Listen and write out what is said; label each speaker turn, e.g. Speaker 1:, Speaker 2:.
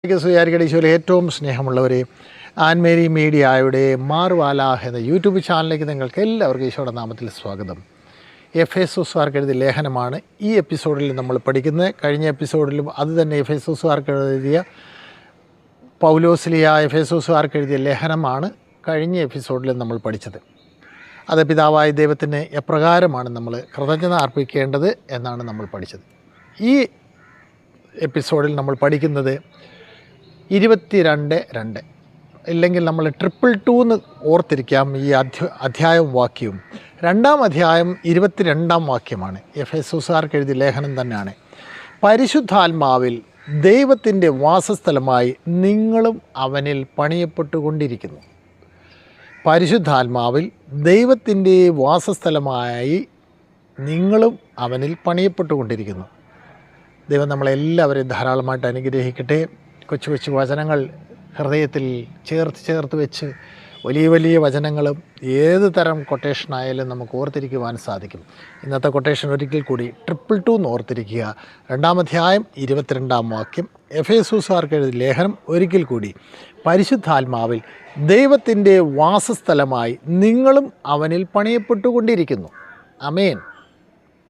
Speaker 1: സുയാരികടീശ്വരിലെ ഏറ്റവും സ്നേഹമുള്ളവരെ, ആൻമേരി മീഡിയയുടെ മാർവാല എന്ന യൂട്യൂബ് ചാനലിലേക്ക് നിങ്ങൾക്ക് എല്ലാവർക്കും ഈശോയുടെ നാമത്തിൽ സ്വാഗതം. എഫേസോസുകാർക്ക് എഴുതിയ ലേഖനമാണ് ഈ എപ്പിസോഡിൽ നമ്മൾ പഠിക്കുന്നത്. കഴിഞ്ഞ എപ്പിസോഡിലും അത് തന്നെ എഫേസോസുകാർക്ക് എഴുതിയ പൗലോസ്ലിയ എഫേസോസുകാർക്ക് എഴുതിയ ലേഖനമാണ് കഴിഞ്ഞ എപ്പിസോഡിൽ നമ്മൾ പഠിച്ചത്. അത് പിതാവായ ദൈവത്തിന് എപ്രകാരമാണ് നമ്മൾ കൃതജ്ഞത അർപ്പിക്കേണ്ടത് എന്നാണ് നമ്മൾ പഠിച്ചത്. ഈ എപ്പിസോഡിൽ നമ്മൾ പഠിക്കുന്നത് 22:2 ഇല്ലെങ്കിൽ നമ്മൾ 222 എന്ന് ഓർത്തിരിക്കാം. ഈ അധ്യായവും വാക്യവും രണ്ടാം അധ്യായം 22-ാം വാക്യമാണ്. എഫേസോസുകാർക്ക് എഴുതിയ ലേഖനം തന്നെയാണ്. പരിശുദ്ധാത്മാവിൽ ദൈവത്തിൻ്റെ വാസസ്ഥലമായി നിങ്ങളും അവനിൽ പണിയപ്പെട്ടുകൊണ്ടിരിക്കുന്നു. പരിശുദ്ധാത്മാവിൽ ദൈവത്തിൻ്റെ വാസസ്ഥലമായി നിങ്ങളും അവനിൽ പണിയപ്പെട്ടുകൊണ്ടിരിക്കുന്നു. ദൈവം നമ്മളെല്ലാവരെയും ധാരാളമായിട്ട് അനുഗ്രഹിക്കട്ടെ. കൊച്ചു കൊച്ചു വചനങ്ങൾ ഹൃദയത്തിൽ ചേർത്ത് വെച്ച് വലിയ വലിയ വചനങ്ങളും ഏത് തരം കൊട്ടേഷനായാലും നമുക്ക് ഓർത്തിരിക്കുവാൻ സാധിക്കും. ഇന്നത്തെ കൊട്ടേഷൻ ഒരിക്കൽ കൂടി 222 എന്ന് ഓർത്തിരിക്കുക. രണ്ടാം അധ്യായം 22-ാം വാക്യം. എഫേസോസുകാർക്ക് എഴുതിയ ലേഖനം ഒരിക്കൽ കൂടി. പരിശുദ്ധാത്മാവിൽ ദൈവത്തിൻ്റെ വാസസ്ഥലമായി നിങ്ങളും അവനിൽ പണിയപ്പെട്ടുകൊണ്ടിരിക്കുന്നു. ആമേൻ.